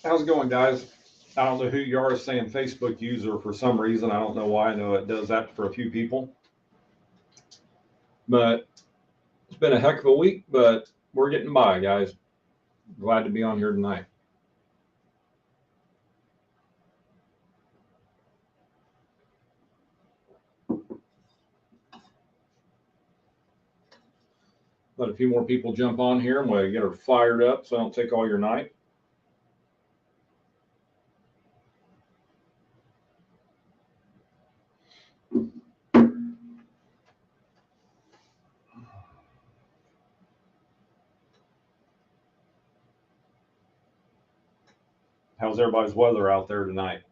How's it going, guys? I don't know who you are saying Facebook user for some reason. I don't know why. I know it does that for a few people. But it's been a heck of a week, but we're getting by, guys. Glad to be on here tonight. Let a few more people jump on here and we'll get her fired up so I don't take all your night. How's everybody's weather out there tonight?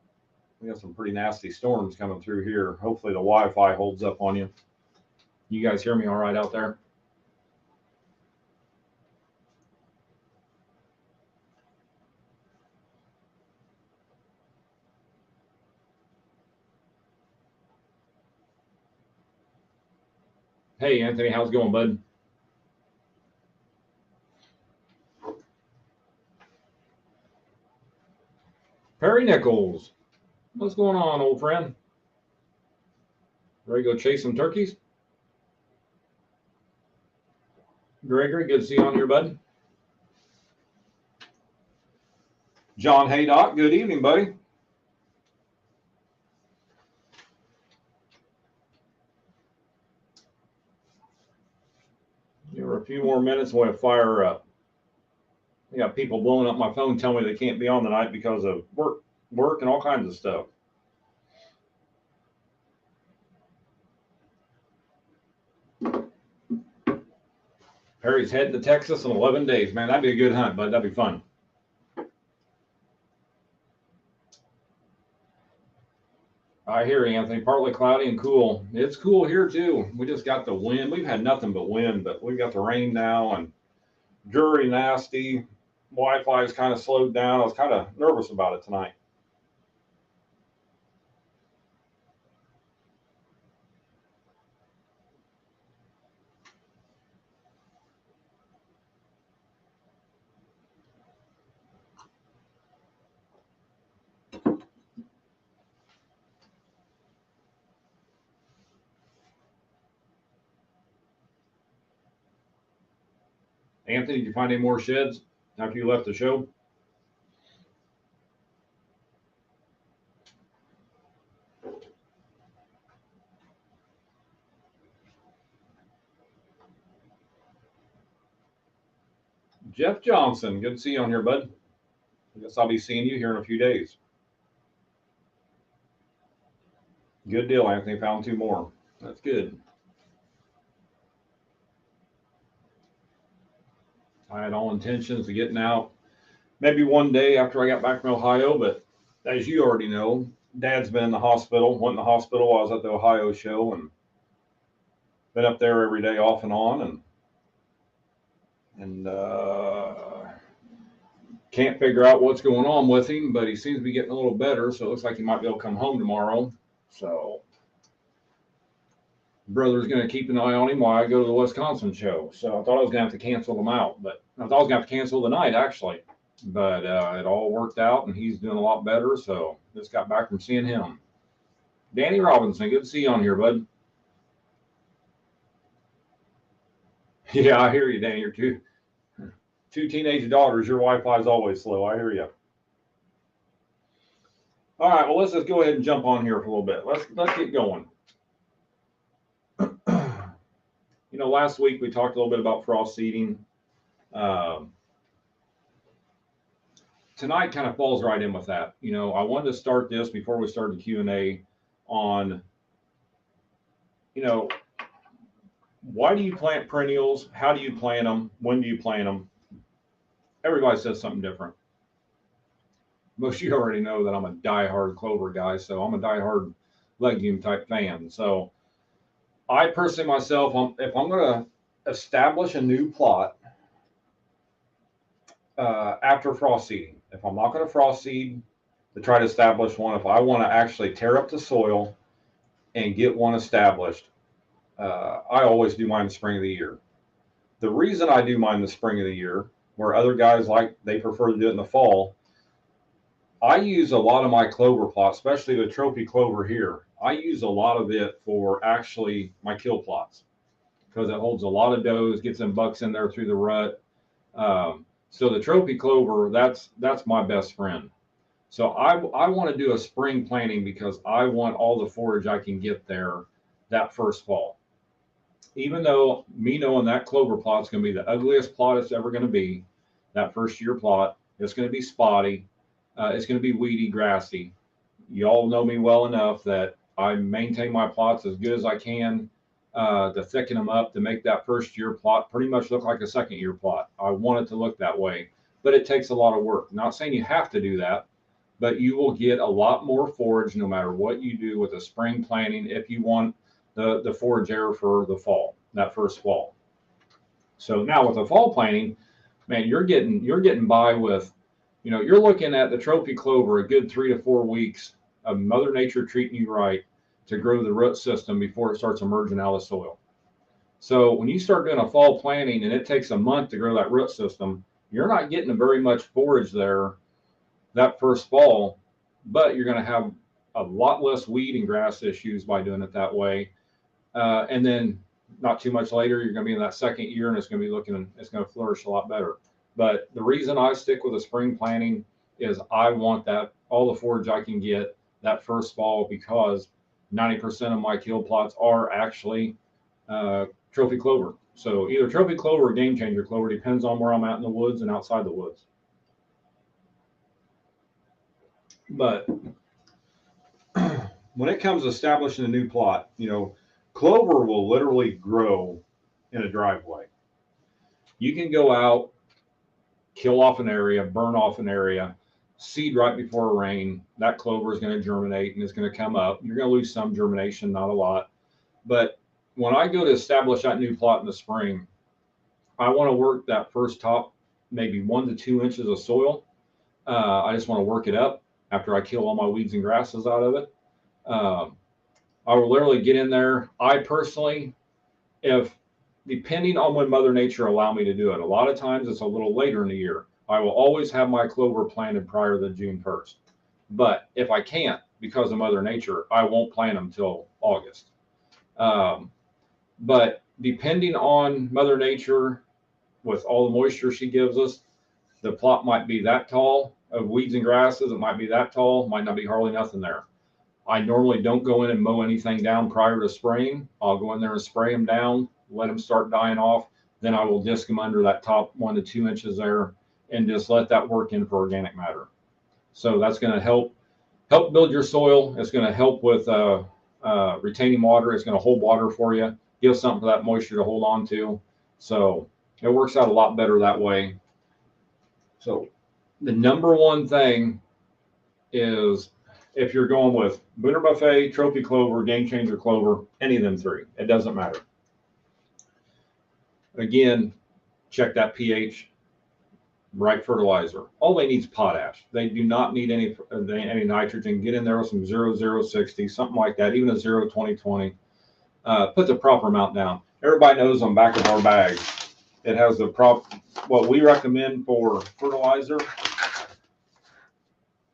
We got some pretty nasty storms coming through here. Hopefully the Wi-Fi holds up on you. You guys hear me all right out there? Hey, Anthony, how's it going, bud? Perry Nichols, what's going on, old friend? Ready to go chase some turkeys? Gregory, good to see you on here, bud. John Haydock, good evening, buddy. Give her a few more minutes and we'll fire her up. I got people blowing up my phone telling me they can't be on tonight because of work and all kinds of stuff. Perry's heading to Texas in 11 days. Man, that'd be a good hunt, bud. That'd be fun. I hear you, Anthony. Partly cloudy and cool. It's cool here, too. We just got the wind. We've had nothing but wind, but we've got the rain now and dreary, nasty. Wi-Fi is kind of slowed down. I was kind of nervous about it tonight. Anthony, did you find any more sheds after you left the show? Jeff Johnson, good to see you on here, bud. I guess I'll be seeing you here in a few days. Good deal, Anthony. Found two more. That's good. I had all intentions of getting out maybe one day after I got back from Ohio, but as you already know, Dad's been in the hospital. Went in the hospital while I was at the Ohio show and been up there every day off and on, and can't figure out what's going on with him, but he seems to be getting a little better, so it looks like he might be able to come home tomorrow. So brother's going to keep an eye on him while I go to the Wisconsin show. So I thought I was going to have to cancel them out, but I thought I was going to have to cancel the night actually. But it all worked out, and he's doing a lot better. So just got back from seeing him. Danny Robinson, good to see you on here, bud. Yeah, I hear you, Danny. You're two teenage daughters. Your Wi-Fi is always slow. I hear you. All right, well, let's just go ahead and jump on here for a little bit. Let's get going. Last week we talked a little bit about frost seeding. Tonight kind of falls right in with that. I wanted to start this before we started the Q&A on, why do you plant perennials? How do you plant them? When do you plant them? Everybody says something different. Most of you already know that I'm a diehard clover guy, so I'm a diehard legume type fan. So I personally myself, if I'm going to establish a new plot after frost seeding, if I'm not going to frost seed to try to establish one, if I want to actually tear up the soil and get one established, I always do mine the spring of the year. The reason I do mine the spring of the year, where other guys they prefer to do it in the fall, I use a lot of my clover plots, especially the trophy clover here. I use a lot of it for actually my kill plots because it holds a lot of does, gets them bucks in there through the rut. So the trophy clover, that's my best friend. So I want to do a spring planting because I want all the forage I can get there that first fall. Even though me knowing that clover plot's going to be the ugliest plot it's ever going to be, that first year plot, it's going to be spotty, it's going to be weedy, grassy. You all know me well enough that I maintain my plots as good as I can to thicken them up to make that first year plot pretty much look like a second year plot. I want it to look that way, but it takes a lot of work. Not saying you have to do that, but you will get a lot more forage no matter what you do with a spring planting if you want the forage air for the fall, that first fall. So now with the fall planting, man, you're getting by with, you're looking at the trophy clover a good 3 to 4 weeks of Mother Nature treating you right to grow the root system before it starts emerging out of soil. So when you start doing a fall planting and it takes a month to grow that root system, you're not getting very much forage there that first fall, but you're going to have a lot less weed and grass issues by doing it that way. And then not too much later, you're going to be in that second year and it's going to flourish a lot better. But the reason I stick with a spring planting is I want that all the forage I can get that first fall because 90% of my kill plots are actually trophy clover. So either trophy clover or game changer clover depends on where I'm at in the woods and outside the woods. But when it comes to establishing a new plot, clover will literally grow in a driveway. You can go out, kill off an area, burn off an area, seed right before a rain. That clover is going to germinate and it's going to come up. You're going to lose some germination, not a lot. But when I go to establish that new plot in the spring, I want to work that first top maybe 1 to 2 inches of soil. I just want to work it up after I kill all my weeds and grasses out of it. I will literally get in there. I personally, if depending on when Mother Nature allow me to do it, a lot of times it's a little later in the year. I will always have my clover planted prior to June 1st. But if I can't, because of Mother Nature, I won't plant them till August. But depending on Mother Nature, with all the moisture she gives us, the plot might be that tall of weeds and grasses. It might be that tall, might not be hardly nothing there. I normally don't go in and mow anything down prior to spraying. I'll go in there and spray them down, let them start dying off. Then I will disc them under that top 1 to 2 inches there and just let that work in for organic matter. So that's going to help build your soil. It's going to help with retaining water. It's going to hold water for you, give something for that moisture to hold on to. So it works out a lot better that way. So the number one thing is if you're going with Booner Buffet, Trophy Clover, Game Changer Clover, any of them three, it doesn't matter. Again, check that pH, right fertilizer. All they need is potash. They do not need any nitrogen. Get in there with some 0060, something like that, even a 02020. Put the proper amount down. Everybody knows on the back of our bag, it has what we recommend for fertilizer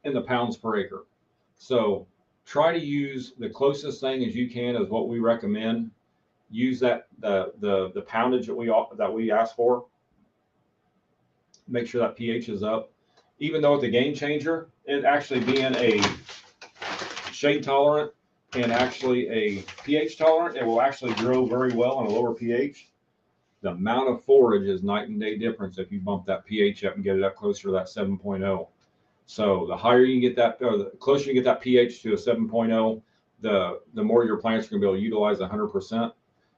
in the pounds per acre. So try to use the closest thing as you can as what we recommend. Use that the poundage that we ask for. Make sure that pH is up. Even though it's a game changer, it actually being a shade tolerant and actually a pH tolerant, it will actually grow very well on a lower pH. The amount of forage is night and day difference if you bump that pH up and get it up closer to that 7.0. So the higher you get that, or the closer you get that pH to a 7.0, the more your plants are going to be able to utilize 100%.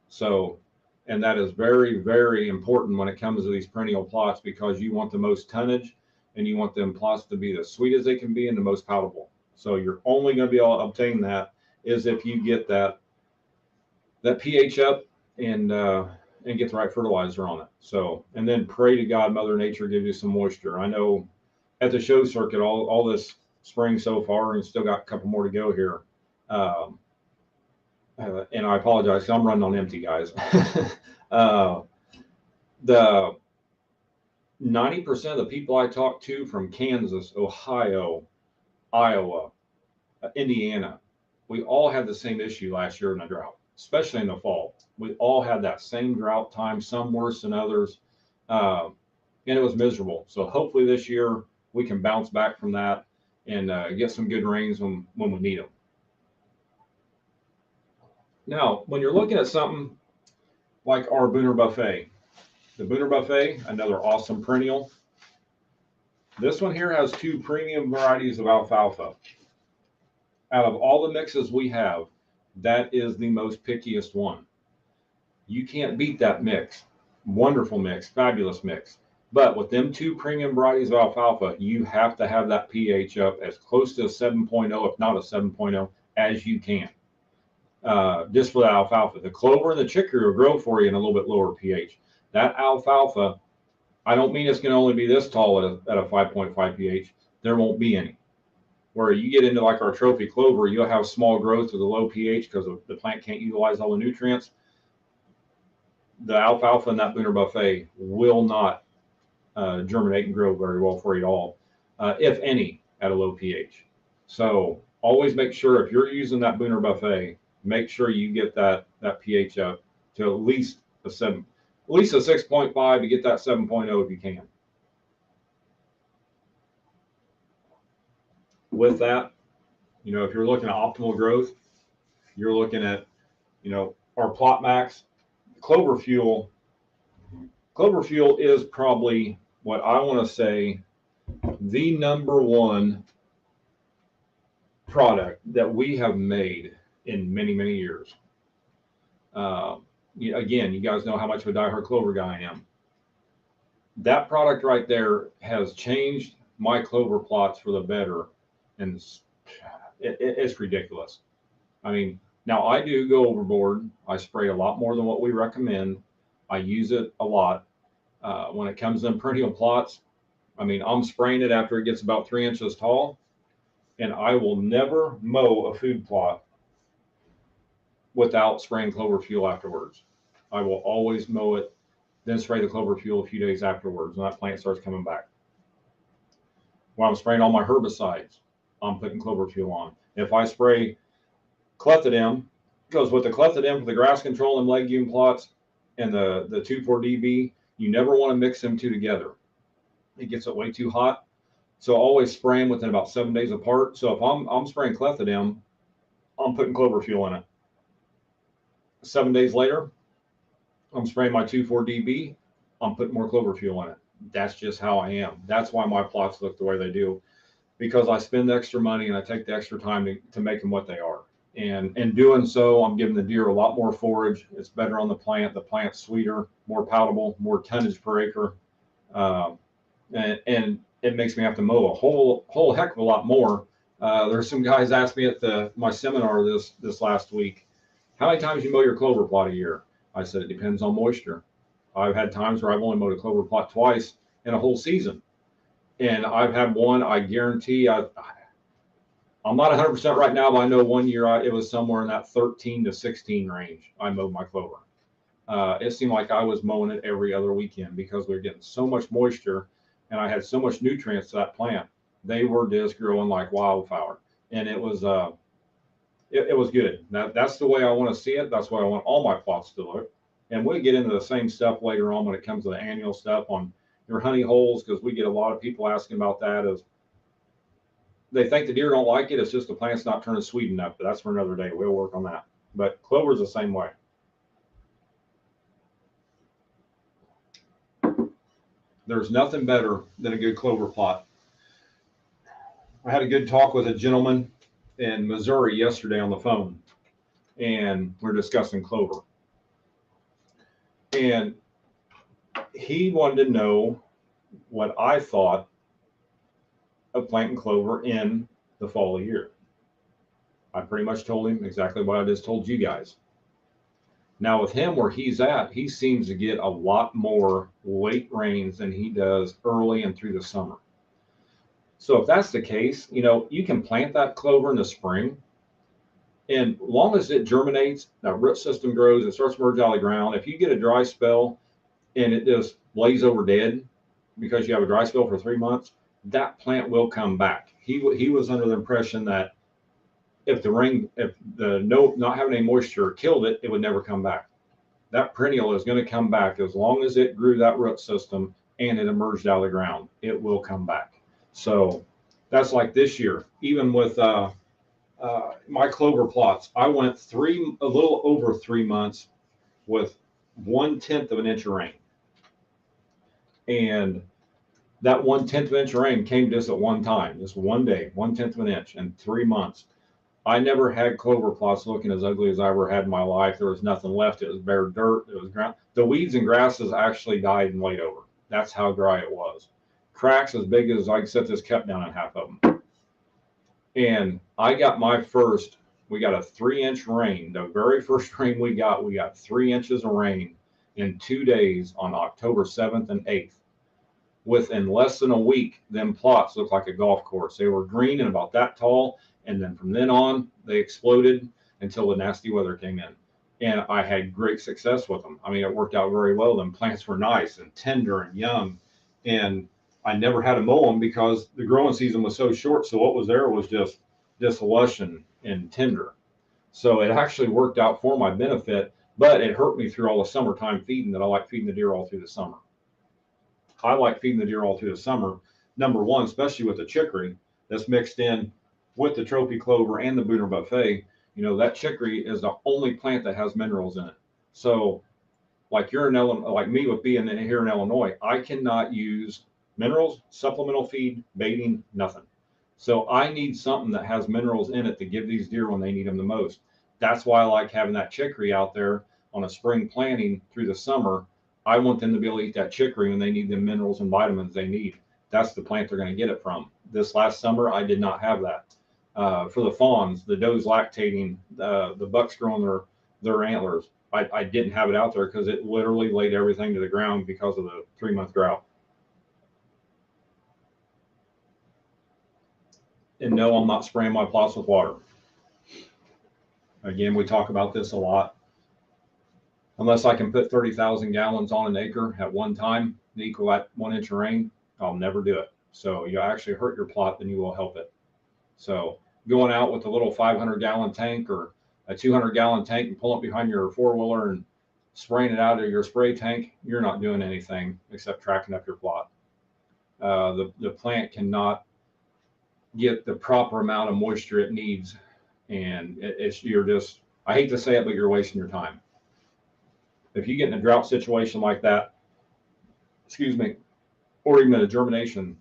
So, and that is very, very important when it comes to these perennial plots because you want the most tonnage and you want them plots to be as sweet as they can be and the most palatable. So you're only going to be able to obtain that is if you get that pH up and get the right fertilizer on it. So, and then pray to God, Mother Nature gives you some moisture. I know at the show circuit all this spring so far and still got a couple more to go here. And I apologize because I'm running on empty, guys. The 90% of the people I talk to from Kansas, Ohio, Iowa, Indiana, we all had the same issue last year in the drought, especially in the fall. We all had that same drought time, some worse than others, and it was miserable. So hopefully this year we can bounce back from that and get some good rains when we need them. Now, when you're looking at something like our Booner Buffet, the Booner Buffet, another awesome perennial. This one here has 2 premium varieties of alfalfa. Out of all the mixes we have, that is the most pickiest one. You can't beat that mix. Wonderful mix, fabulous mix. But with them 2 premium varieties of alfalfa, you have to have that pH up as close to a 7.0, if not a 7.0, as you can. Just for the alfalfa. The clover and the chicory will grow for you in a little bit lower pH. That alfalfa, I don't mean it's going to only be this tall at a 5.5 pH. There won't be any. Where you get into like our trophy clover, you'll have small growth with a low pH because the plant can't utilize all the nutrients. The alfalfa in that Booner Buffet will not germinate and grow very well for you at all, if any, at a low pH. So always make sure if you're using that Booner Buffet, make sure you get that pH up to at least a 6.5 to get that 7.0 if you can. With that, if you're looking at optimal growth, you're looking at, our Plot Max Clover Fuel. Clover Fuel is probably what I want to say the #1 product that we have made in many, many years. Again, you guys know how much of a diehard clover guy I am. That product right there has changed my clover plots for the better, and it's ridiculous. I mean, now I do go overboard. I spray a lot more than what we recommend. I use it a lot. When it comes to perennial plots, I mean, I'm spraying it after it gets about 3 inches tall, and I will never mow a food plot without spraying clover fuel afterwards. I will always mow it, then spray the clover fuel a few days afterwards, and that plant starts coming back. When I'm spraying all my herbicides, I'm putting clover fuel on. If I spray clethodim, because with the clethodim for the grass control and legume plots and the 2,4-DB, you never want to mix them 2 together. It gets it way too hot. So always spray them within about 7 days apart. So if I'm spraying clethodim, I'm putting clover fuel in it. 7 days later, I'm spraying my 2,4-DB, I'm putting more clover fuel in it. That's just how I am. That's why my plots look the way they do, because I spend the extra money and I take the extra time to make them what they are. And in doing so, I'm giving the deer a lot more forage. It's better on the plant. The plant's sweeter, more palatable, more tonnage per acre. And it makes me have to mow a whole heck of a lot more. There's some guys asked me at my seminar this last week, how many times you mow your clover plot a year? I said, it depends on moisture. I've had times where I've only mowed a clover plot twice in a whole season. And I've had one, I guarantee, I'm not 100% right now, but I know one year it was somewhere in that 13 to 16 range. I mowed my clover. It seemed like I was mowing it every other weekend because we were getting so much moisture and I had so much nutrients to that plant. They were just growing like wildfire. And it was it was good. That's the way I want to see it. That's why I want all my plots to look. And we'll get into the same stuff later on when it comes to the annual stuff on your honey holes, because we get a lot of people asking about that. As they think the deer don't like it. It's just the plant's not turning sweet enough, but that's for another day. We'll work on that. But clover's the same way. There's nothing better than a good clover plot. I had a good talk with a gentleman in Missouri yesterday on the phone, and we're discussing clover. And he wanted to know what I thought of planting clover in the fall of the year. I pretty much told him exactly what I just told you guys. Now with him, where he's at, he seems to get a lot more late rains than he does early and through the summer. So if that's the case, you can plant that clover in the spring, and long as it germinates, that root system grows, it starts to merge out of the ground. If you get a dry spell and it just lays over dead because you have a dry spell for 3 months, that plant will come back. he was under the impression that if the not having any moisture killed it, it would never come back. That perennial is going to come back as long as it grew that root system and it emerged out of the ground. It will come back. So that's like this year. Even with my clover plots, I went a little over 3 months with 1/10 of an inch of rain, and that 1/10 of an inch of rain came just at one time, just one day, 1/10 of an inch in 3 months. I never had clover plots looking as ugly as I ever had in my life. There was nothing left. It was bare dirt. It was ground. The weeds and grasses actually died and laid over. That's how dry it was. Cracks as big as I could set this cup down in half of them. And I got we got a 3-inch rain. The very first rain we got 3 inches of rain in 2 days on October 7th and 8th. Within less than a week, them plots looked like a golf course. They were green and about that tall. And then from then on, they exploded until the nasty weather came in. And I had great success with them. I mean, it worked out very well. Them plants were nice and tender and young. And I never had to mow them because the growing season was so short. So what was there was just lush and tender. So it actually worked out for my benefit, but it hurt me through all the summertime feeding that I like feeding the deer all through the summer. I like feeding the deer all through the summer. Number one, especially with the chicory that's mixed in with the trophy clover and the Booner Buffet, that chicory is the only plant that has minerals in it. So like you're in Illinois, like me with being here in Illinois, I cannot use minerals, supplemental feed, baiting, nothing. So I need something that has minerals in it to give these deer when they need them the most. That's why I like having that chicory out there on a spring planting through the summer. I want them to be able to eat that chicory when they need the minerals and vitamins they need. That's the plant they're going to get it from. This last summer, I did not have that. For the fawns, the does lactating, the bucks growing their antlers, I didn't have it out there because it literally laid everything to the ground because of the 3-month drought. And no, I'm not spraying my plots with water. Again, we talk about this a lot. Unless I can put 30,000 gallons on an acre at one time to equal that 1 inch of rain, I'll never do it. So you actually hurt your plot than you will help it. So going out with a little 500-gallon tank or a 200-gallon tank and pull it behind your 4-wheeler and spraying it out of your spray tank, you're not doing anything except tracking up your plot. The plant cannot get the proper amount of moisture it needs, and I hate to say it, but you're wasting your time. If you get in a drought situation like that, or even a germination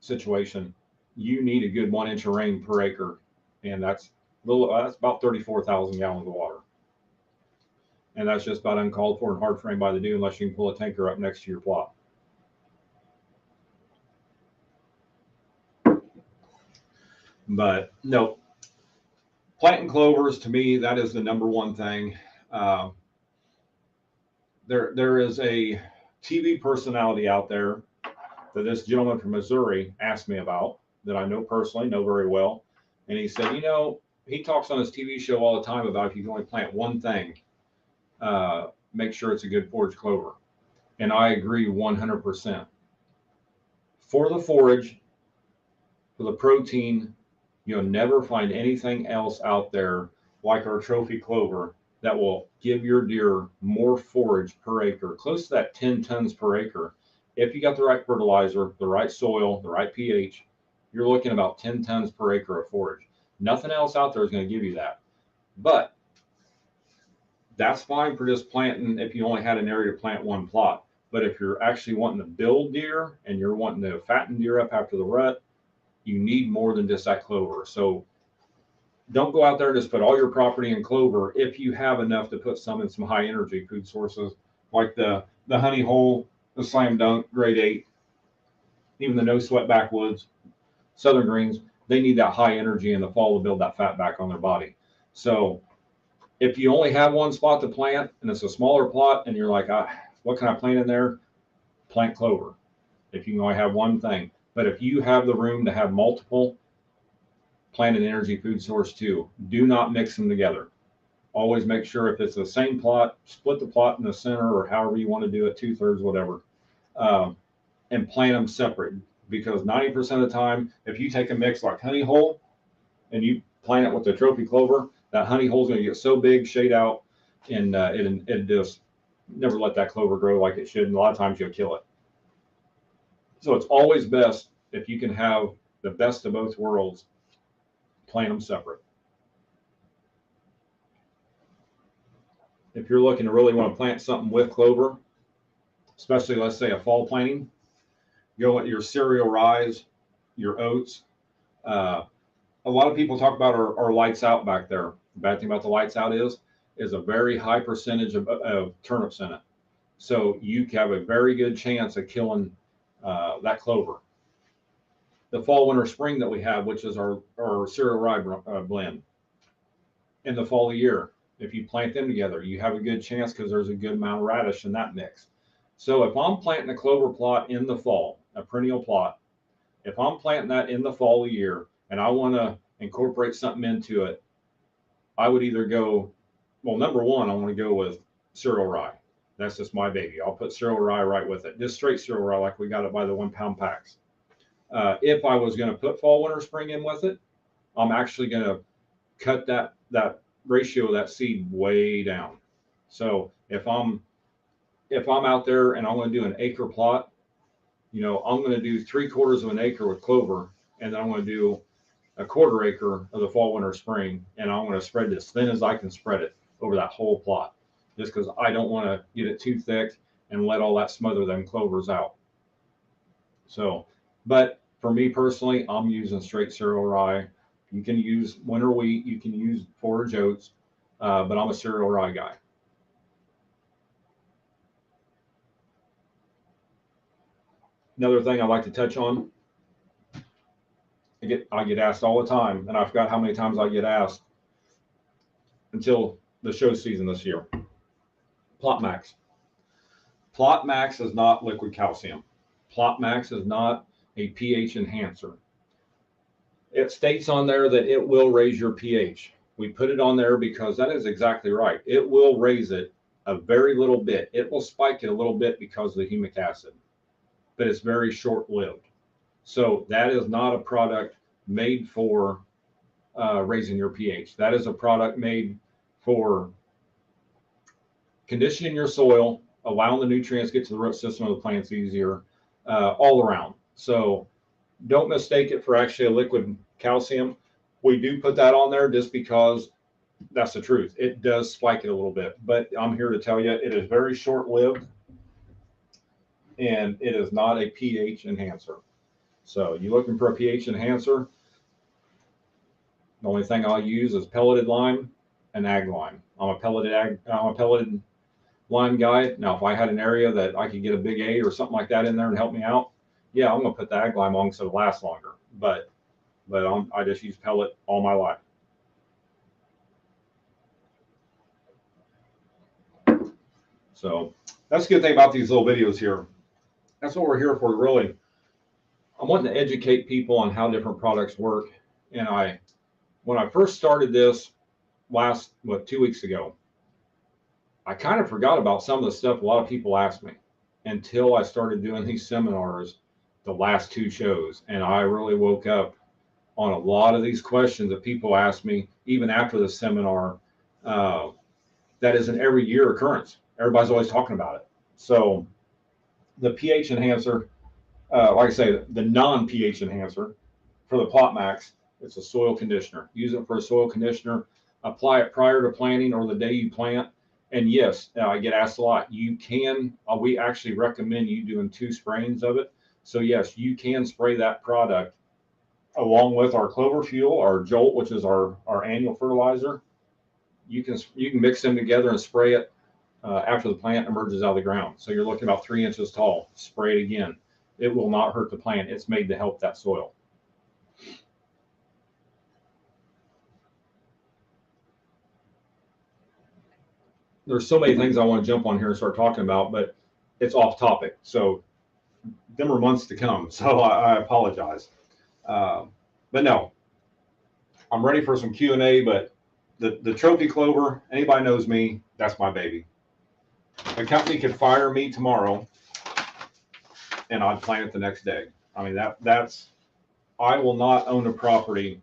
situation, you need a good 1 inch of rain per acre, and that's about 34,000 gallons of water. And that's just about uncalled for and hard for anybody to do unless you can pull a tanker up next to your plot. But no, planting clovers, to me, that is the number one thing. There is a TV personality out there that this gentleman from Missouri asked me about, that I know personally, know very well. And he said, he talks on his TV show all the time about if you can only plant one thing, make sure it's a good forage clover. And I agree 100%. For the forage, for the protein, you'll never find anything else out there like our trophy clover that will give your deer more forage per acre, close to that 10 tons per acre. If you got the right fertilizer, the right soil, the right pH, you're looking about 10 tons per acre of forage. Nothing else out there is going to give you that. But that's fine for just planting if you only had an area to plant one plot. But if you're actually wanting to build deer and you're wanting to fatten deer up after the rut, you need more than just that clover. So don't go out there and just put all your property in clover if you have enough to put some in some high energy food sources like the honey hole, the slam dunk, grade 8, even the no sweat backwoods, southern greens. They need that high energy in the fall to build that fat back on their body. So if you only have one spot to plant and it's a smaller plot and you're like, what can I plant in there? Plant clover if you can only have one thing. But if you have the room to have multiple, plant an energy food source too. Do not mix them together. Always make sure if it's the same plot, split the plot in the center or however you want to do it, 2/3, whatever, and plant them separate. because 90% of the time, if you take a mix like honey hole and you plant it with the trophy clover, that honey hole is going to get so big, shade out, and it just never let that clover grow like it should. And a lot of times you'll kill it. So it's always best if you can have the best of both worlds, plant them separate. If you're looking to really want to plant something with clover, especially let's say a fall planting, go with your cereal rye, your oats. A lot of people talk about our lights out back there. The bad thing about the lights out is a very high percentage of turnips in it. So you have a very good chance of killing that clover. The fall, winter, spring that we have, which is our cereal rye blend, in the fall of the year, if you plant them together, you have a good chance because there's a good amount of radish in that mix. So if I'm planting a clover plot in the fall, a perennial plot, if I'm planting that in the fall of the year and I want to incorporate something into it, I would either go, well, number one, I want to go with cereal rye. That's just my baby. I'll put cereal rye right with it, just straight cereal rye like we got it by the 1 pound packs. If I was going to put fall, winter, spring in with it, I'm actually going to cut that ratio of that seed way down. So if I'm out there and I'm going to do an acre plot, I'm going to do 3/4 of an acre with clover, and then I'm going to do a 1/4 acre of the fall, winter, spring, and I'm going to spread it as thin as I can spread it over that whole plot, just because I don't want to get it too thick and let all that smother them clovers out. So, but for me personally, I'm using straight cereal rye. You can use winter wheat, you can use forage oats, but I'm a cereal rye guy. Another thing I'd like to touch on, I get asked all the time, and I forgot how many times I get asked until the show season this year. Plot Max. Plot Max is not liquid calcium. Plot Max is not a pH enhancer. It states on there that it will raise your pH. We put it on there because that is exactly right. It will raise it a very little bit. It will spike it a little bit because of the humic acid, but it's very short-lived. So that is not a product made for raising your pH. That is a product made for conditioning your soil, allowing the nutrients to get to the root system of the plants easier, all around. So don't mistake it for actually a liquid calcium. We do put that on there just because that's the truth. It does spike it a little bit, but I'm here to tell you it is very short-lived, and it is not a pH enhancer. So you're looking for a pH enhancer, the only thing I'll use is pelleted lime and ag lime. I'm a pelleted lime guy. Now, if I had an area that I could get a big 8 or something like that in there and help me out, yeah, I'm going to put the ag lime on so it'll last longer. But I just use pellet all my life. So that's a good thing about these little videos here. That's what we're here for, really. I'm wanting to educate people on how different products work. And when I first started this 2 weeks ago, I kind of forgot about some of the stuff a lot of people asked me until I started doing these seminars the last 2 shows. And I really woke up on a lot of these questions that people asked me, even after the seminar. That is an every year occurrence. Everybody's always talking about it. So the pH enhancer, like I say, the non-pH enhancer for the Plot Max, it's a soil conditioner. Use it for a soil conditioner. Apply it prior to planting or the day you plant. And yes, I get asked a lot. You can, we actually recommend you doing 2 sprayings of it. So yes, you can spray that product along with our clover fuel, our Jolt, which is our annual fertilizer. You can mix them together and spray it after the plant emerges out of the ground. So you're looking about 3 inches tall. Spray it again. It will not hurt the plant. It's made to help that soil. There's so many things I want to jump on here and start talking about, but it's off topic. So them are months to come. So I apologize. But no, I'm ready for some Q&A, but the trophy clover, anybody knows me, that's my baby. The company could fire me tomorrow and I'd plant it the next day. I mean, I will not own a property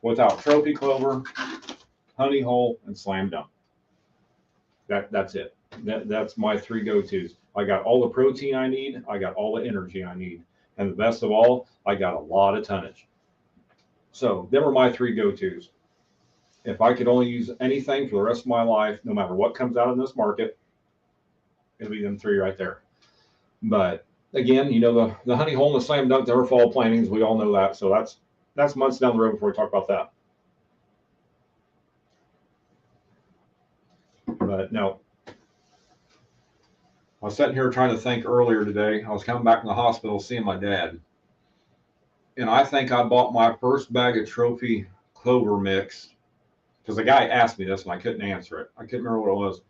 without trophy clover, honey hole, and slam dunk. That's it. That's my three go-tos. I got all the protein I need. I got all the energy I need. And the best of all, I got a lot of tonnage. So them are my three go-tos. If I could only use anything for the rest of my life, no matter what comes out in this market, it'll be them three right there. But again, you know, the honey hole and the slam dunk, they're fall plantings. We all know that. So that's months down the road before we talk about that. But no, I was sitting here trying to think earlier today. I was coming back from the hospital seeing my dad. And I think I bought my first bag of trophy clover mix because the guy asked me this and I couldn't answer it. I couldn't remember what it was.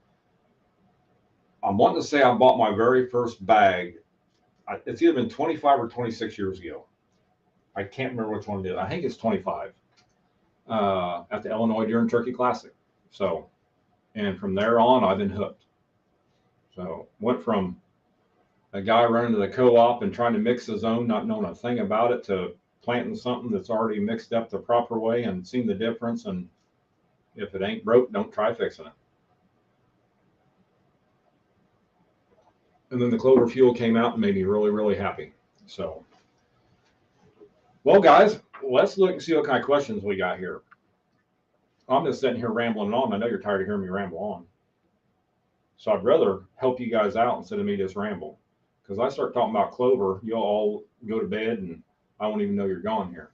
I'm wanting to say I bought my very first bag. It's either been 25 or 26 years ago. I can't remember which one it is. I think it's 25 at the Illinois Deer and Turkey Classic. So, and from there on, I've been hooked. So went from a guy running to the co-op and trying to mix his own, not knowing a thing about it, to planting something that's already mixed up the proper way and seeing the difference. And if it ain't broke, don't try fixing it. And then the clover fuel came out and made me really, really happy. So, well, guys, let's look and see what kind of questions we got here. I'm just sitting here rambling on. I know you're tired of hearing me ramble on. So I'd rather help you guys out instead of me just ramble. Because I start talking about clover, you'll all go to bed and I won't even know you're gone here.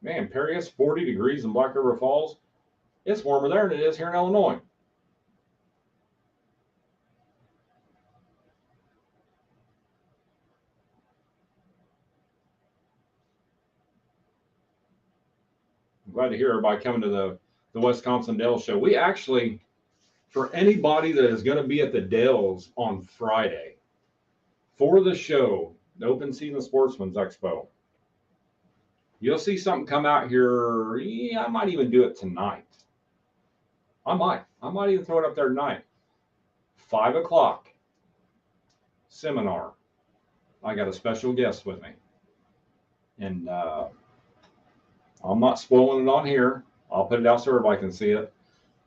Man, Perry, it's 40 degrees in Black River Falls. It's warmer there than it is here in Illinois. I'm glad to hear everybody coming to the Wisconsin Dells show. We actually, for anybody that is going to be at the Dells on Friday for the show, the Open Season Sportsman's Expo, you'll see something come out here. Yeah, I might even do it tonight. I might even throw it up there tonight. 5 o'clock seminar. I got a special guest with me. And I'm not spoiling it on here. I'll put it out so everybody can see it.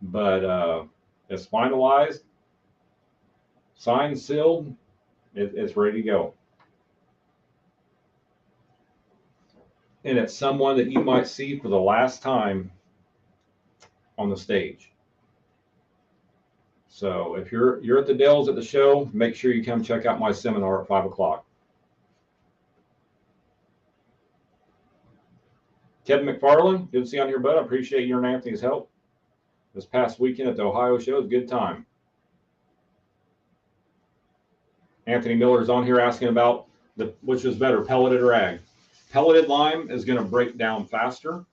But it's finalized, signed, sealed. It's ready to go. And it's someone that you might see for the last time on the stage. So if you're at the Dells at the show, make sure you come check out my seminar at 5 o'clock. Kevin McFarland, good to see you on here, bud. I appreciate your and Anthony's help. This past weekend at the Ohio show was a good time. Anthony Miller's on here asking about which is better, pelleted or ag. Pelleted lime is going to break down faster.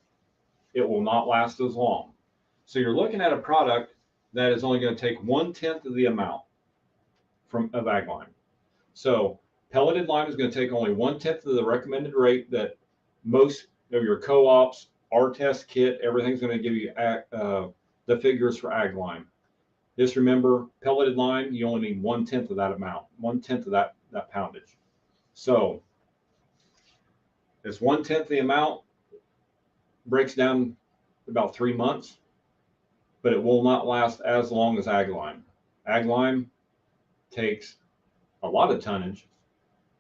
It will not last as long. So you're looking at a product that is only going to take 1/10 of the amount of ag lime. So pelleted lime is going to take only 1/10 of the recommended rate that most of your co-ops, our test kit, everything's going to give you the figures for ag lime. Just remember, pelleted lime, you only need 1/10 of that amount, 1/10 of that poundage. So it's 1/10 the amount, breaks down about 3 months, but it will not last as long as ag lime. Ag lime takes a lot of tonnage,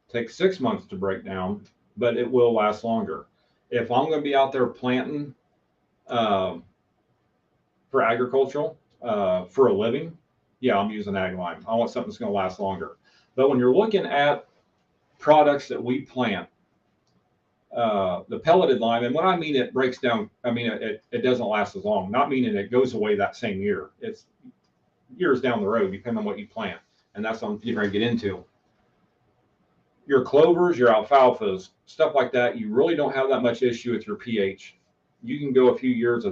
takes 6 months to break down, but it will last longer. If I'm going to be out there planting for agricultural, for a living, yeah, I'm using ag lime. I want something that's going to last longer. But when you're looking at products that we plant, the pelleted lime, and when I mean it breaks down, I mean it doesn't last as long. Not meaning it goes away that same year. It's years down the road, depending on what you plant. And that's what I'm getting ready to get into. Your clovers, your alfalfas, stuff like that, you really don't have that much issue with your pH. You can go a few years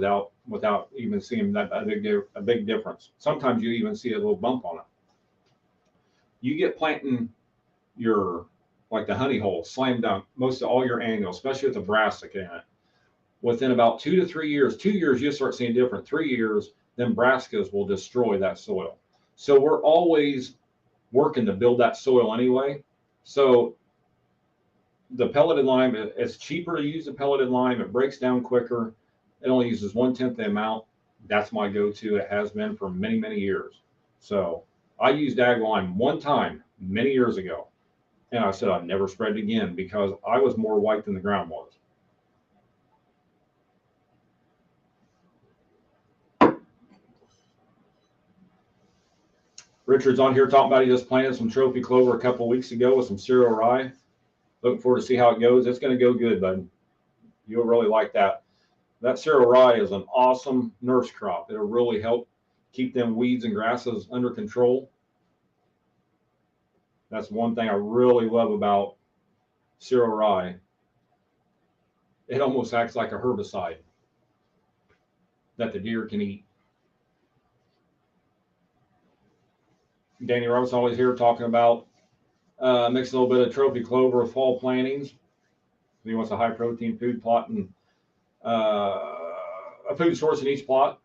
without even seeing a big difference. Sometimes you even see a little bump on it. You get planting your, like the honey hole, slam dunk, most of all your annuals, especially with the brassica in it. Within about 2 to 3 years, 2 years, you'll start seeing different. 3 years, then brassicas will destroy that soil. So we're always working to build that soil anyway. So the pelleted lime, it's cheaper to use the pelleted lime. It breaks down quicker. It only uses 1/10 the amount. That's my go-to. It has been for many, many years. So I used ag lime one time many years ago, and I said I'd never spread it again because I was more white than the ground was. Richard's on here talking about he just planted some trophy clover a couple weeks ago with some cereal rye. Looking forward to see how it goes. It's going to go good, bud. You'll really like that. That cereal rye is an awesome nurse crop. It'll really help keep them weeds and grasses under control. That's one thing I really love about cereal rye. It almost acts like a herbicide that the deer can eat. Danny Roberts always here talking about mix a little bit of trophy clover with fall plantings. He wants a high protein food plot and a food source in each plot,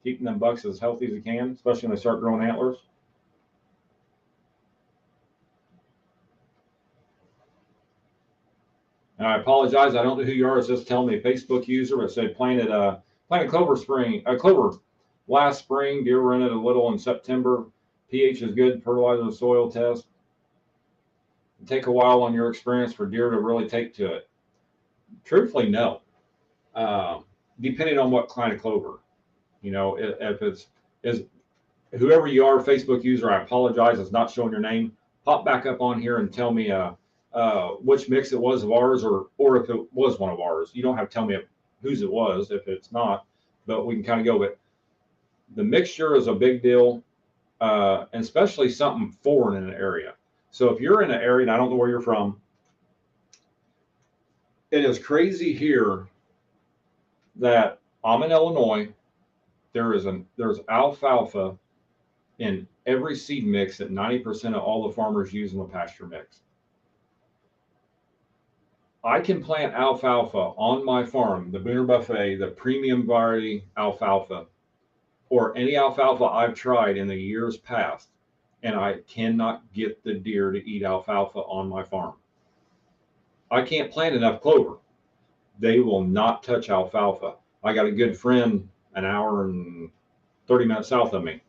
keeping them bucks as healthy as you can, especially when they start growing antlers. And I apologize, I don't know who you are. It's just telling me a Facebook user, but said planted clover last spring. Deer were in it a little in September. pH is good. Fertilizer and soil test. It'll take a while on your experience for deer to really take to it. Truthfully, no. Depending on what kind of clover, if it's is whoever you are, Facebook user, I apologize. It's not showing your name. Pop back up on here and tell me which mix it was of ours, or if it was one of ours. You don't have to tell me whose it was if it's not, but we can kind of go. But the mixture is a big deal, and especially something foreign in an area. So if you're in an area, and I don't know where you're from, it is crazy here that I'm in Illinois. There's alfalfa in every seed mix that 90% of all the farmers use in the pasture mix. I can plant alfalfa on my farm, the Booner Buffet, the premium variety alfalfa, or any alfalfa I've tried in the years past, and I cannot get the deer to eat alfalfa on my farm. I can't plant enough clover. They will not touch alfalfa. I got a good friend an hour and 30 minutes south of me.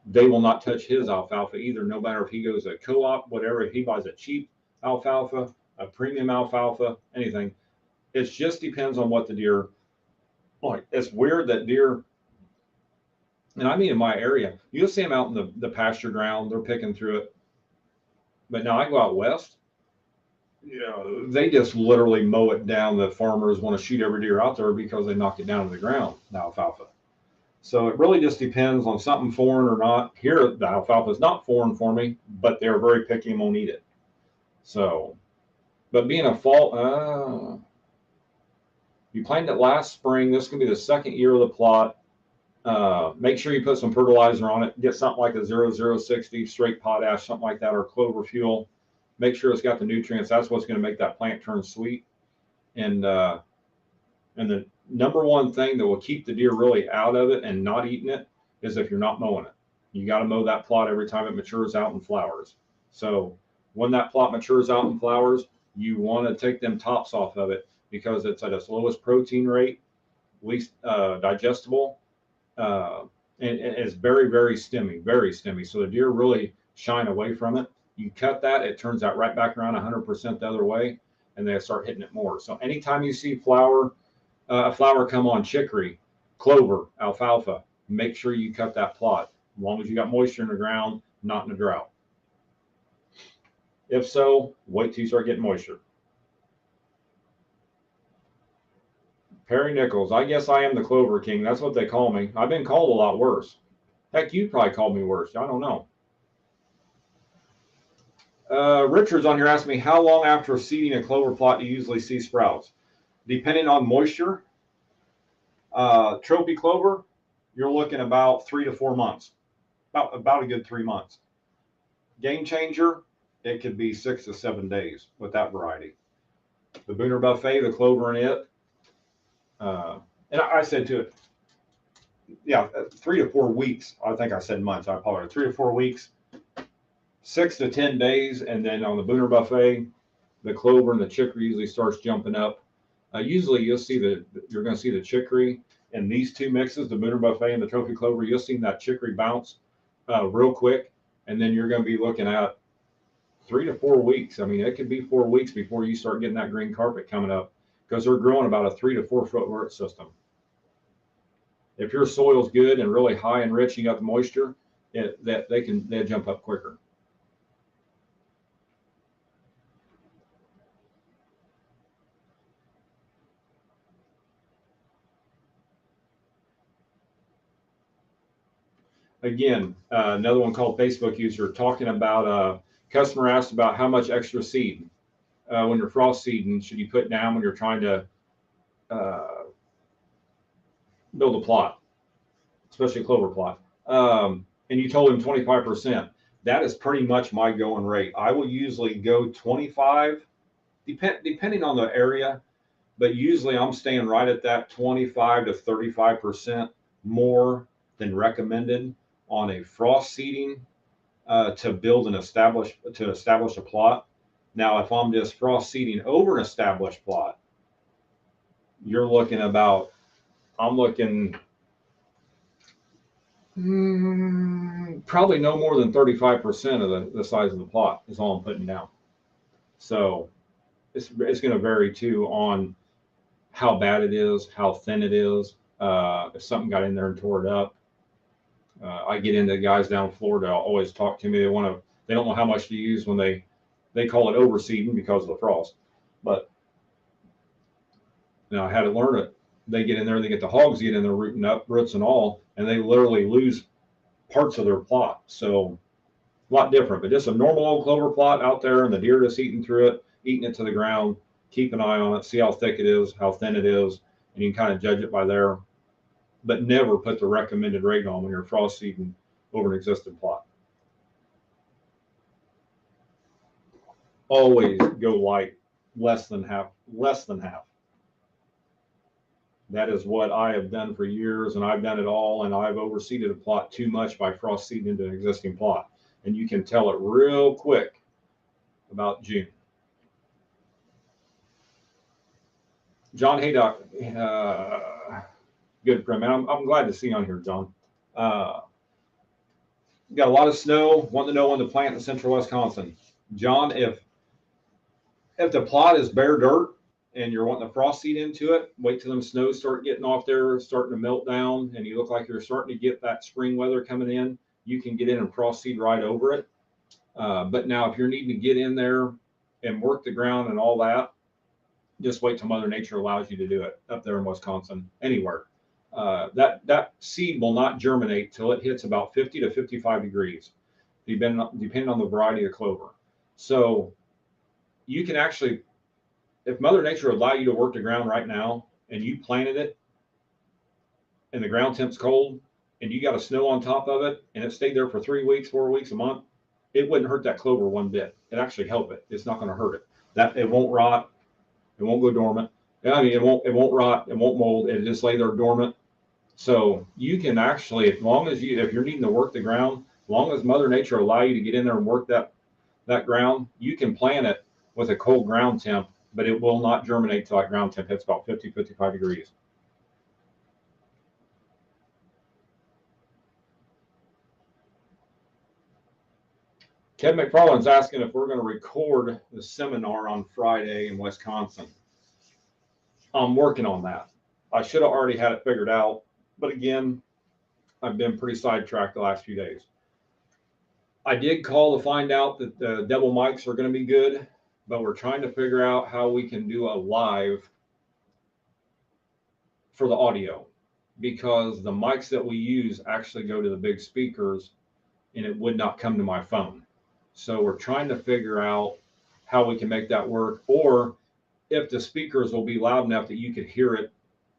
They will not touch his alfalfa either, no matter if he goes to a co-op, whatever, if he buys a cheap alfalfa, a premium alfalfa, anything. It just depends on what the deer like. It's weird that deer, and I mean in my area, you'll see them out in the pasture ground, they're picking through it. But now I go out west, they just literally mow it down. The farmers want to shoot every deer out there because they knock it down to the ground, the alfalfa. So it really just depends on something foreign or not. Here, the alfalfa is not foreign for me, but they're very picky and won't eat it. So, but being a fall, you planted it last spring. This can be the second year of the plot. Make sure you put some fertilizer on it. Get something like a 0060 straight potash, something like that, or clover fuel. Make sure it's got the nutrients. That's what's going to make that plant turn sweet. And the number one thing that will keep the deer really out of it and not eating it is if you're not mowing it. You got to mow that plot every time it matures out and flowers. So when that plot matures out and flowers, you want to take them tops off of it because it's at its lowest protein rate, least digestible, and it's very, very stemmy, very stemmy. So the deer really shine away from it. You cut that, it turns out right back around 100% the other way, and they start hitting it more. So anytime you see a flower come on chicory, clover, alfalfa, make sure you cut that plot, as long as you got moisture in the ground, not in a drought. If so, wait till you start getting moisture. Perry Nichols, I guess I am the Clover King. That's what they call me. I've been called a lot worse. Heck, you probably called me worse. I don't know. Richard's on here asking me, how long after seeding a clover plot do you usually see sprouts? Depending on moisture, trophy clover, you're looking about 3 to 4 months, about a good 3 months. Game changer, it could be 6 to 7 days with that variety. The Booner Buffet, the clover in it, and I said to it, yeah, 3 to 4 weeks. I think I said months. I apologize. 3 to 4 weeks, 6 to 10 days, and then on the Booner Buffet, the clover and the chicory usually starts jumping up. Usually, you're going to see the chicory in these two mixes, the Booner Buffet and the Trophy Clover. You'll see that chicory bounce real quick, and then you're going to be looking at 3 to 4 weeks. I mean, it could be 4 weeks before you start getting that green carpet coming up because they're growing about a 3 to 4 foot root system. If your soil's good and really high and rich, you got the moisture, they jump up quicker. Again, another one called Facebook user talking about customer asked about how much extra seed when you're frost seeding should you put down when you're trying to build a plot, especially a clover plot. And you told him 25%. That is pretty much my going rate. I will usually go 25, depending on the area, but usually I'm staying right at that 25 to 35% more than recommended on a frost seeding to build and establish a plot. Now, if I'm just frost seeding over an established plot, you're looking about, I'm looking probably no more than 35% of the size of the plot is all I'm putting down. So it's going to vary too on how bad it is, how thin it is. If something got in there and tore it up, I get into guys down in Florida always talk to me. They don't know how much to use when they call it overseeding because of the frost. But I had to learn it. They get in there, they get the hogs get in there rooting up, roots and all, and they literally lose parts of their plot. So a lot different, but just a normal old clover plot out there and the deer just eating through it, eating it to the ground. Keep an eye on it, see how thick it is, how thin it is, and you can kind of judge it by there. But never put the recommended rate on when you're frost seeding over an existing plot. Always go light, less than half. That is what I have done for years, and I've done it all, and I've overseeded a plot too much by frost seeding into an existing plot. And you can tell it real quick about June. John Haydock, good friend, man. I'm glad to see you on here, John. Got a lot of snow. Want to know when to plant in central Wisconsin. John, if the plot is bare dirt and you're wanting to frost seed into it, wait till them snows start getting off there, starting to melt down, and you look like you're starting to get that spring weather coming in, you can get in and frost seed right over it. But now if you're needing to get in there and work the ground and all that, just wait till Mother Nature allows you to do it up there in Wisconsin, anywhere. That seed will not germinate till it hits about 50 to 55 degrees, depending on the variety of clover. So you can actually, if Mother Nature would allow you to work the ground right now and you planted it and the ground temp's cold and you got a snow on top of it and it stayed there for 3 weeks, 4 weeks, a month, it wouldn't hurt that clover one bit. It actually help it. It's not going to hurt it. That it won't rot. It won't go dormant. I mean, it won't rot. It won't mold. It just lay there dormant. So you can actually, if you're needing to work the ground, as long as Mother Nature allow you to get in there and work that ground, you can plant it with a cold ground temp, but it will not germinate till that ground temp hits about 50, 55 degrees. Kevin McFarland's asking if we're going to record the seminar on Friday in Wisconsin. I'm working on that. I should have already had it figured out, but again, I've been pretty sidetracked the last few days. I did call to find out that the double mics are going to be good, but we're trying to figure out how we can do a live for the audio, because the mics that we use actually go to the big speakers and it would not come to my phone. So we're trying to figure out how we can make that work, or if the speakers will be loud enough that you could hear it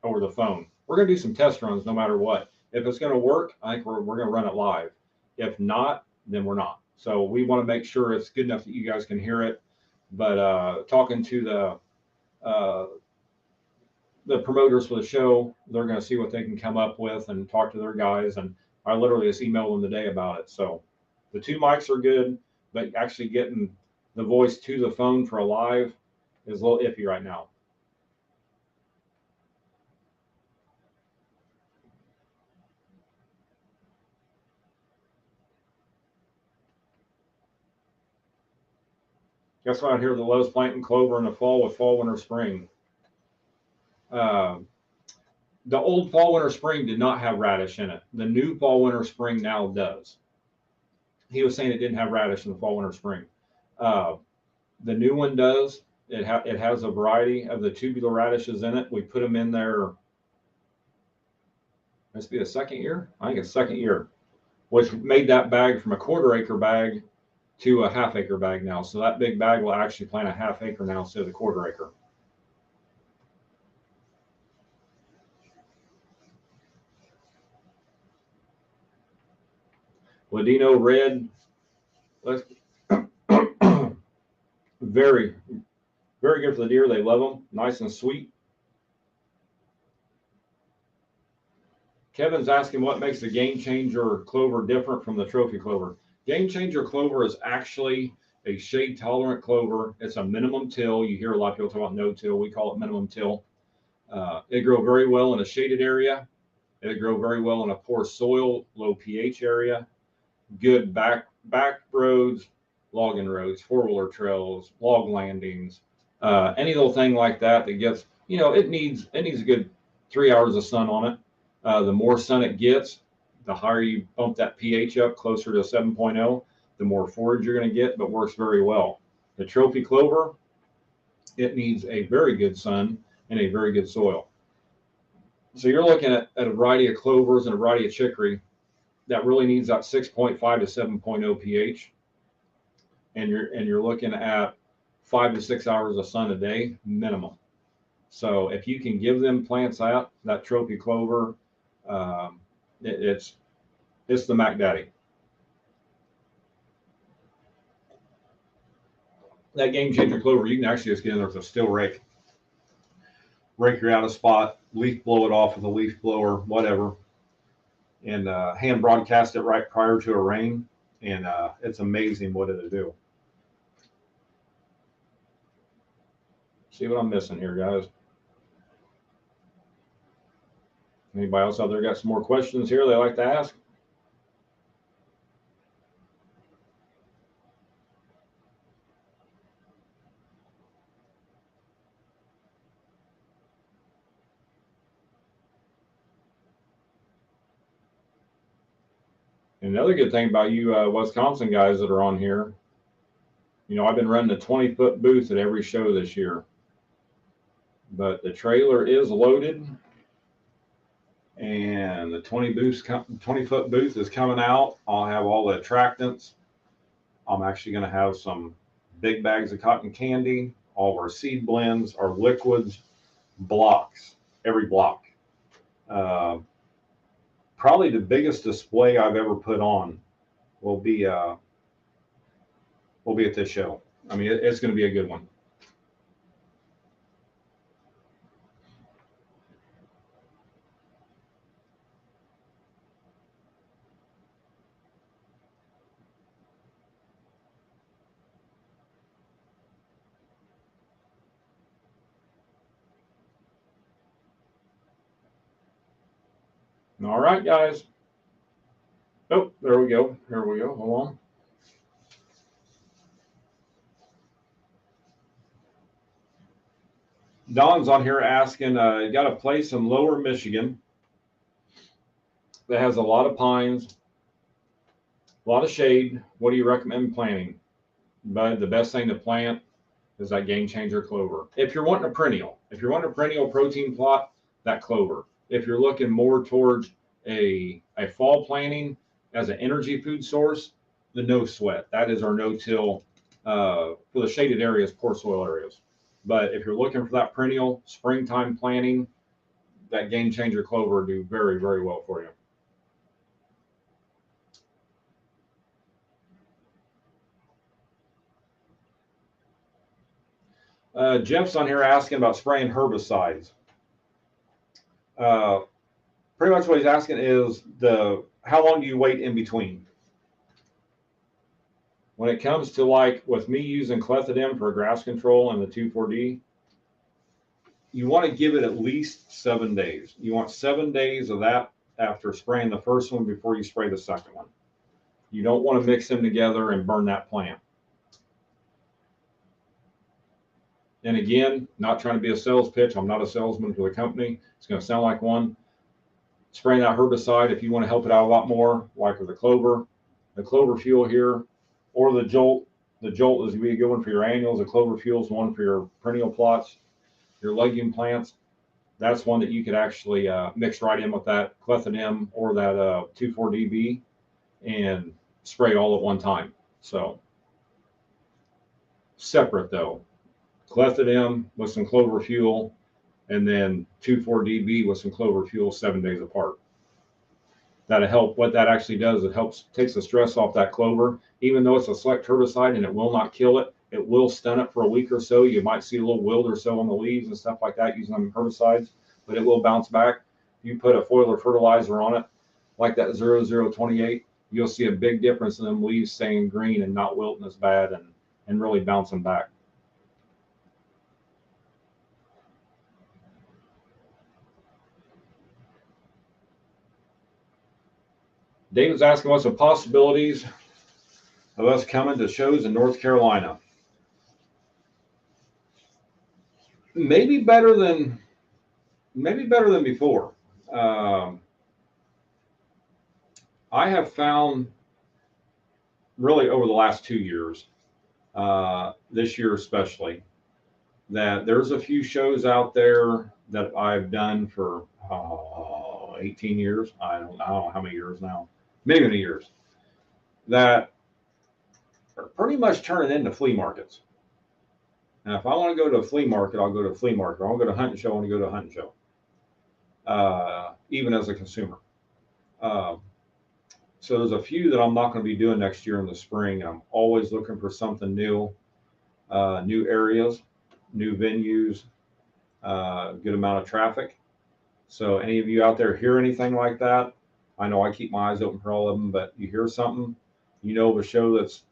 over the phone. We're going to do some test runs no matter what. If it's going to work, I think we're going to run it live. If not, then we're not. So we want to make sure it's good enough that you guys can hear it. But talking to the promoters for the show, they're going to see what they can come up with and talk to their guys. And I literally just emailed them today about it. So the 2 mics are good, but actually getting the voice to the phone for a live is a little iffy right now. Guess what? I hear the lowest planting clover in the fall with fall, winter, spring. The old fall, winter, spring did not have radish in it. The new fall, winter, spring now does. He was saying it didn't have radish in the fall, winter, spring. The new one does. It has a variety of the tubular radishes in it. We put them in there. Must be the second year. I think it's second year, which made that bag from a 1/4 acre bag to a 1/2 acre bag now. So that big bag will actually plant a 1/2 acre now instead of the 1/4 acre. Ladino red, very, very good for the deer. They love them, nice and sweet. Kevin's asking what makes the Game Changer clover different from the trophy clover. Game Changer clover is actually a shade tolerant clover. It's a minimum till. You hear a lot of people talk about no till. We call it minimum till. It grow very well in a shaded area. It grow very well in a poor soil, low pH area. Good back roads, logging roads, 4-wheeler trails, log landings, any little thing like that that gets, it needs a good 3 hours of sun on it. The more sun it gets, the higher you bump that pH up closer to 7.0, the more forage you're going to get, but works very well. The trophy clover, it needs a very good sun and a very good soil. So you're looking at a variety of clovers and a variety of chicory that really needs that 6.5 to 7.0 pH. And you're looking at 5 to 6 hours of sun a day minimum. So if you can give them plants that trophy clover, it's the Mac Daddy. That Game Changer clover, you can actually just get in there with a steel rake your out of spot, leaf blow it off with a leaf blower, whatever, and hand broadcast it right prior to a rain, and it's amazing what it'll do. See what I'm missing here, guys? Anybody else out there got some more questions here they like to ask? Another good thing about you Wisconsin guys that are on here, I've been running a 20-foot booth at every show this year, but the trailer is loaded, and the 20-foot booth is coming out. I'll have all the attractants. I'm actually going to have some big bags of cotton candy, all of our seed blends, our liquids, blocks, every block. Probably the biggest display I've ever put on will be at this show. I mean, it's going to be a good one. All right, guys. Oh, there we go. Here we go. Hold on. Don's on here asking, you got a place in Lower Michigan that has a lot of pines, a lot of shade. What do you recommend planting? But the best thing to plant is that Game Changer clover. If you're wanting a perennial protein plot, that clover. If you're looking more towards a fall planting as an energy food source, the no sweat. That is our no-till for the shaded areas, poor soil areas. But if you're looking for that perennial springtime planting, that Game Changer clover will do very, very well for you. Jeff's on here asking about spraying herbicides. Pretty much what he's asking is how long do you wait in between? When it comes to, like with me using clethodim for grass control and the 2,4-D, you want to give it at least 7 days. You want 7 days of that after spraying the first one before you spray the second one. You don't want to mix them together and burn that plant. And again, not trying to be a sales pitch. I'm not a salesman for the company. It's going to sound like one. Spraying that herbicide, if you want to help it out a lot more, like with the clover fuel here, or the jolt. The jolt is going to be a good one for your annuals. The clover fuel is one for your perennial plots, your legume plants. That's one that you could actually mix right in with that clethodim or that 2,4-DB and spray all at one time. So separate though, clethodim with some clover fuel, and then 2,4-DB with some clover fuel 7 days apart. That'll help. What that actually does, it takes the stress off that clover. Even though it's a select herbicide and it will not kill it, it will stun it for a week or so. You might see a little wilt or so on the leaves and stuff like that using them herbicides, but it will bounce back. You put a foliar fertilizer on it, like that 0028, you'll see a big difference in them leaves staying green and not wilting as bad and really bouncing back. David's asking what's the possibilities of us coming to shows in North Carolina. Maybe better than before. I have found really over the last 2 years, this year especially, that there's a few shows out there that I've done for 18 years. I don't know how many years now. Many years, that are pretty much turning into flea markets. Now, if I want to go to a flea market, I'll go to a flea market. If I want to go to a hunting show, I want to go to a hunting show, even as a consumer. So there's a few that I'm not going to be doing next year in the spring. I'm always looking for something new, new areas, new venues, good amount of traffic. So any of you out there hear anything like that? I know I keep my eyes open for all of them, but you hear something, you know, of a show that's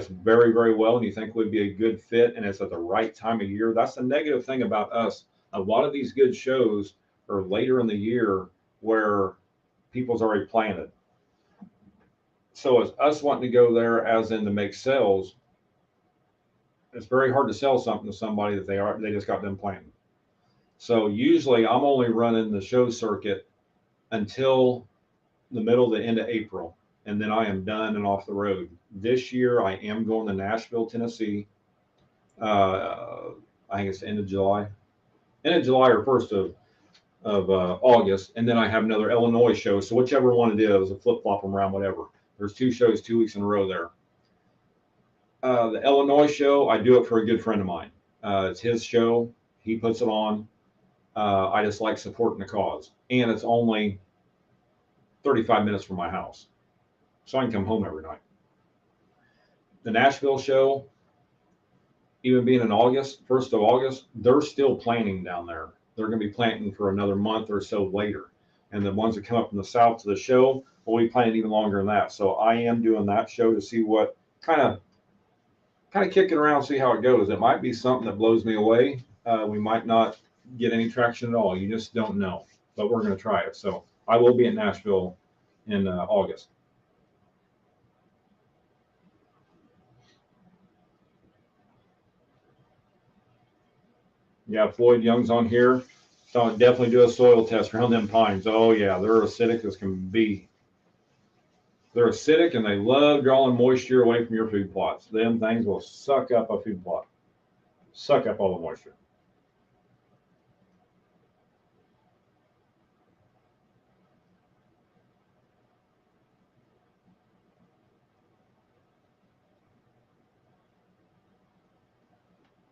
very, very well, and you think would be a good fit, and it's at the right time of year. That's the negative thing about us. A lot of these good shows are later in the year where people's already planted. So it's us wanting to go there as in to make sales. It's very hard to sell something to somebody that they just got done planting. So usually I'm only running the show circuit until the middle to end of April, and then I am done and off the road. This year I am going to Nashville, Tennessee. I think it's the end of July or 1st of August, and then I have another Illinois show. So whichever one it is, a flip-flop them around, whatever. There's 2 shows 2 weeks in a row there. The Illinois show, I do it for a good friend of mine. It's his show. He puts it on. I just like supporting the cause, and it's only 35 minutes from my house, so I can come home every night. The Nashville show, even being in August, 1st of August, they're still planting down there. They're going to be planting for another month or so later. And the ones that come up from the south to the show will be planting even longer than that. So I am doing that show to see what kind of kick it around, see how it goes. It might be something that blows me away. We might not get any traction at all. You just don't know, but we're going to try it. So I will be in Nashville in August. Yeah, Floyd Young's on here. So definitely do a soil test around them pines. Oh yeah, they're acidic as can be. They're acidic and they love drawing moisture away from your food plots. Them things will suck up a food plot. Suck up all the moisture.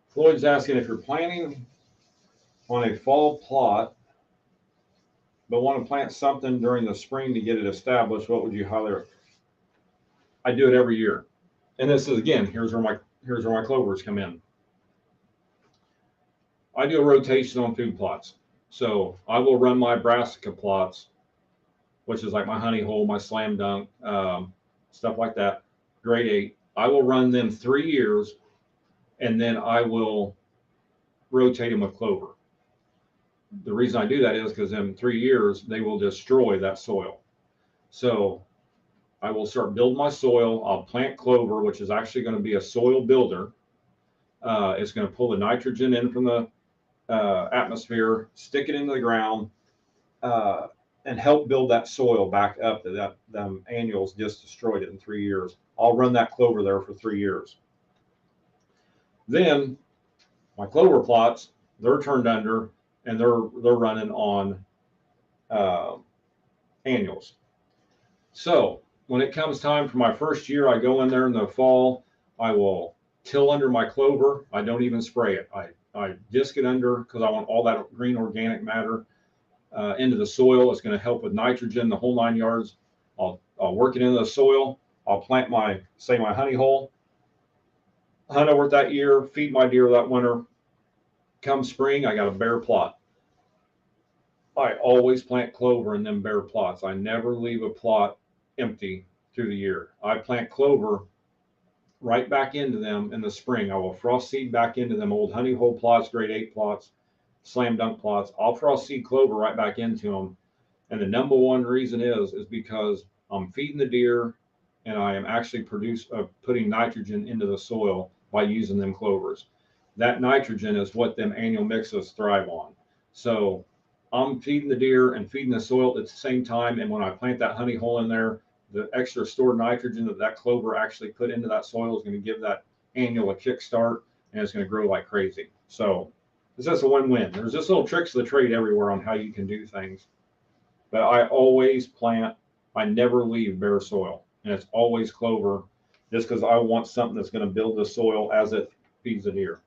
Floyd's asking if you're planting on a fall plot, but want to plant something during the spring to get it established, what would you highly recommend? I do it every year. And this is, again, here's where my clovers come in. I do a rotation on food plots. So I will run my brassica plots, which is like my honey hole, my slam dunk, stuff like that, grade 8. I will run them 3 years, and then I will rotate them with clover. The reason I do that is because in 3 years they will destroy that soil. So I will start building my soil. I'll plant clover, which is actually going to be a soil builder. It's going to pull the nitrogen in from the atmosphere, stick it into the ground, uh, and help build that soil back up that them annuals just destroyed it in 3 years. I'll run that clover there for 3 years. Then my clover plots, they're turned under and they're running on annuals. So when it comes time for my first year, I go in there in the fall. I will till under my clover. I don't even spray it. I disc it under because I want all that green organic matter into the soil. It's going to help with nitrogen, the whole 9 yards. I'll work it into the soil. I'll plant my honey hole, hunt over it that year, feed my deer that winter. Come spring, I got a bare plot. I always plant clover in them bare plots. I never leave a plot empty through the year. I plant clover right back into them in the spring. I will frost seed back into them old honey hole plots, grade 8 plots, slam dunk plots. I'll frost seed clover right back into them. And the number one reason is because I'm feeding the deer and I am actually putting nitrogen into the soil by using them clovers. That nitrogen is what them annual mixes thrive on. So I'm feeding the deer and feeding the soil at the same time. And when I plant that honey hole in there, the extra stored nitrogen that clover actually put into that soil is going to give that annual a kickstart, and it's going to grow like crazy. So it's just a win-win. There's just little tricks of the trade everywhere on how you can do things. But I always plant, I never leave bare soil, and it's always clover just because I want something that's going to build the soil as it feeds the deer.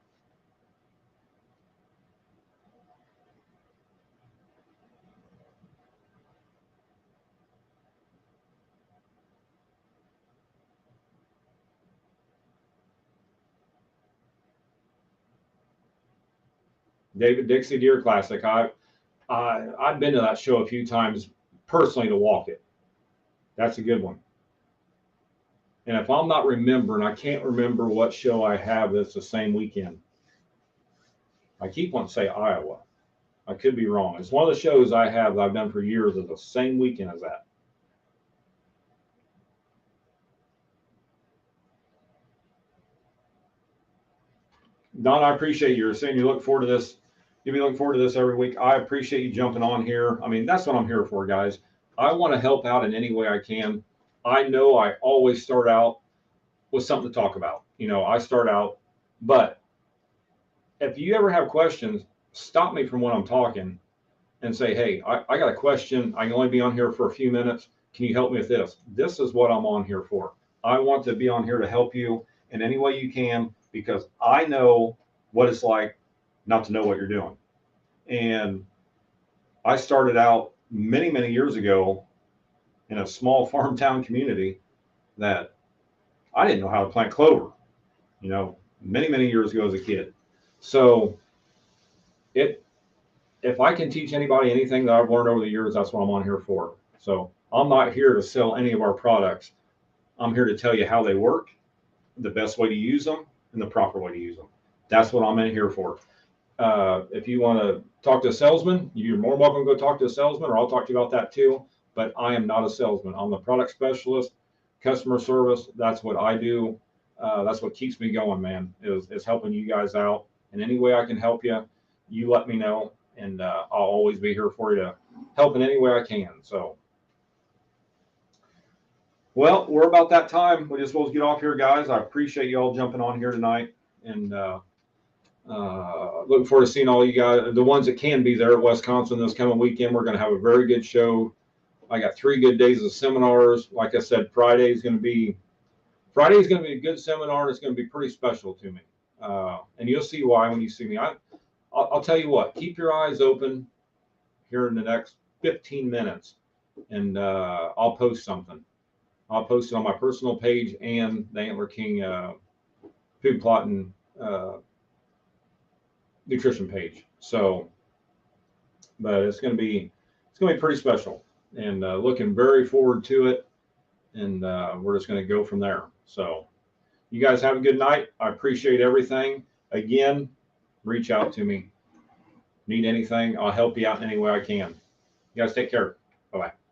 David Dixie Deer Classic. I've been to that show a few times personally to walk it. That's a good one. And if I'm not remembering, I can't remember what show I have that's the same weekend. I keep wanting to say Iowa. I could be wrong. It's one of the shows I have that I've done for years is the same weekend as that. Don, I appreciate you saying you look forward to this. You'll be looking forward to this every week. I appreciate you jumping on here. I mean, that's what I'm here for, guys. I want to help out in any way I can. I know I always start out with something to talk about. I start out, but if you ever have questions, stop me from when I'm talking and say, hey, I got a question. I can only be on here for a few minutes. Can you help me with this? This is what I'm on here for. I want to be on here to help you in any way you can because I know what it's like not to know what you're doing. And I started out many, many years ago in a small farm town community that I didn't know how to plant clover, many, many years ago as a kid. So if I can teach anybody anything that I've learned over the years, that's what I'm on here for. So I'm not here to sell any of our products. I'm here to tell you how they work, the best way to use them, and the proper way to use them. That's what I'm in here for. If you want to talk to a salesman, you're more welcome to go talk to a salesman, or I'll talk to you about that too. But I am not a salesman. I'm the product specialist, customer service. That's what I do. That's what keeps me going, man, is helping you guys out. In any way I can help you, you let me know, and I'll always be here for you to help in any way I can. So, well, we're about that time. We just supposed to get off here, guys. I appreciate you all jumping on here tonight, and looking forward to seeing all you guys, the ones that can be there at Wisconsin this coming weekend. We're going to have a very good show. I got 3 good days of seminars. Like I said, Friday is going to be a good seminar. It's going to be pretty special to me, and you'll see why when you see me. I'll tell you what. Keep your eyes open here in the next 15 minutes, and I'll post something. I'll post it on my personal page and the Antler King food plotting nutrition page. So, but it's going to be pretty special, and looking very forward to it. And we're just going to go from there. So, you guys have a good night. I appreciate everything. Again, reach out to me. Need anything, I'll help you out in any way I can. You guys take care. Bye-bye.